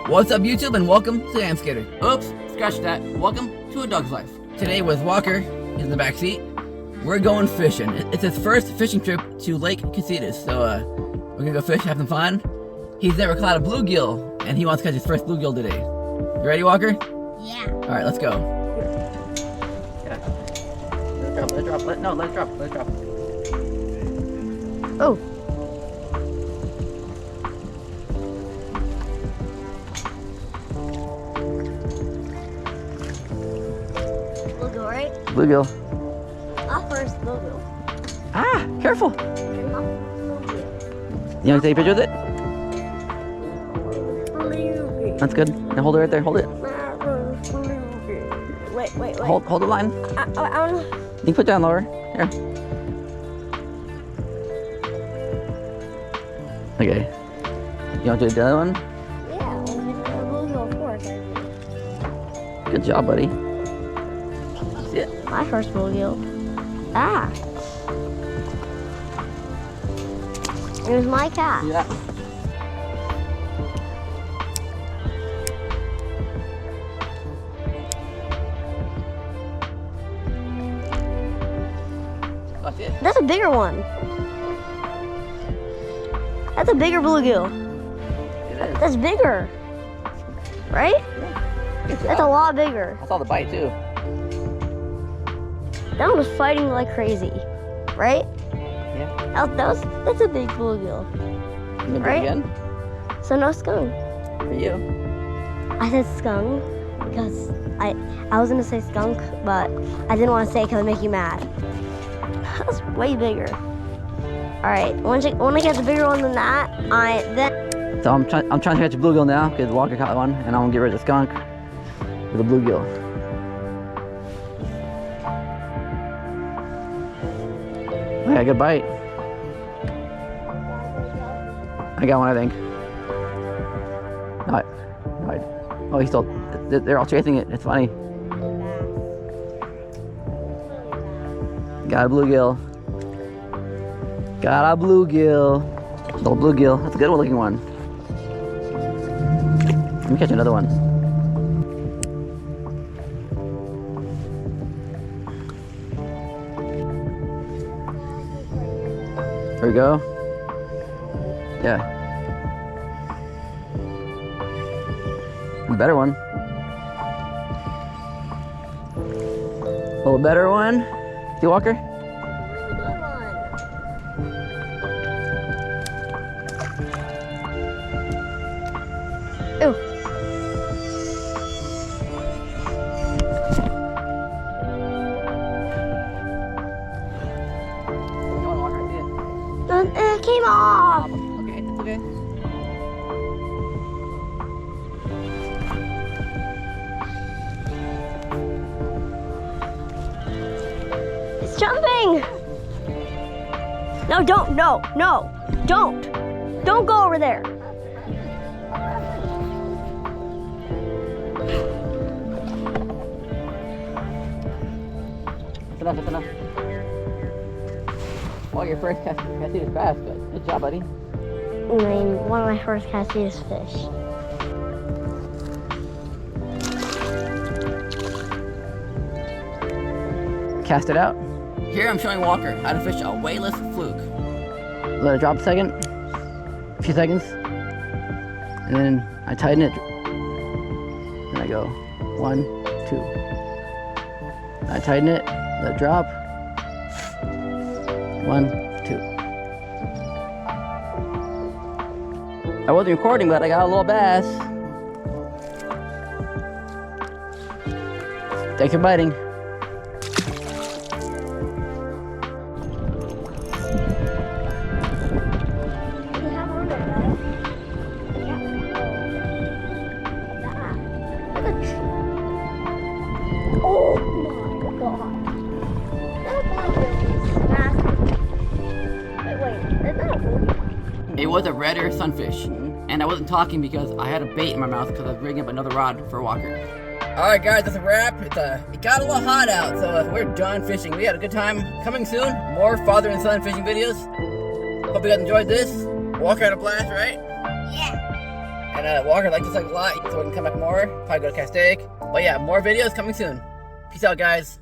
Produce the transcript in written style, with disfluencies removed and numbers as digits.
What's up YouTube and welcome to Am Skater. Oops, scratch that. Welcome to A Dog's Life. Today with Walker in the back seat, we're going fishing. It's his first fishing trip to Lake Casitas, so we're gonna go fish, have some fun. He's never caught a bluegill, and he wants to catch his first bluegill today. You ready, Walker? Yeah. All right, let's go. Yeah. Let it drop. Let it drop. Oh. Bluegill, right? Bluegill. Our first bluegill. Ah, careful. Bluegill. You want to take a picture with it? Bluegill. That's good. Now hold it right there. Hold it. Wait. Hold the line. I don't know. You can put it down lower. Here. Okay. You want to do the other one? Yeah, bluegill, of course. Good job, buddy. See it? My first bluegill. Ah. It was my cat. Yeah. That's it. That's a bigger one. That's a bigger bluegill. It is. That's bigger. Right? Good That's a job. lot bigger. I saw the bite too. That one was fighting like crazy. Right? Yeah. That's a big bluegill. You gonna do Right? it again? So no skunk. For you. I said skunk because I was gonna say skunk, but I didn't want to say it because it would make you mad. That's way bigger. All right, when I get the bigger one than that, then. So I'm trying to catch a bluegill now because Walker caught one, and I'm gonna get rid of the skunk with a bluegill. I got a good bite. I got one, I think. No. Oh, he's still. They're all chasing it. It's funny. Got a bluegill. Got a bluegill. Little bluegill. That's a good looking one. Let me catch another one. There we go. Yeah. A better one. A little better one. See, Walker? Ooh. It came off. Okay, it's okay. It's jumping. No, don't. Don't go over there. That's enough. Well, your first Casitas bass, but good job, buddy. I mean, one of my first Casitas fish. Cast it out. Here I'm showing Walker how to fish a weightless fluke. Let it drop a second, a few seconds, and then I tighten it, and I go 1, 2. I tighten it, let it drop, 1, 2. I wasn't recording, but I got a little bass. Thanks for biting. Oh my god. That bluegill is massive. Wait, that's not a bluegill. It was a red ear sunfish, and I wasn't talking because I had a bait in my mouth because I was rigging up another rod for Walker. Alright guys, that's a wrap. It got a little hot out, so we're done fishing. We had a good time. Coming soon, more father and son fishing videos. Hope you guys enjoyed this. Walker had a blast, right? Yeah. And Walker liked this like a lot, so we can come back more. Probably go to Castaic. But yeah, more videos coming soon. Peace out, guys.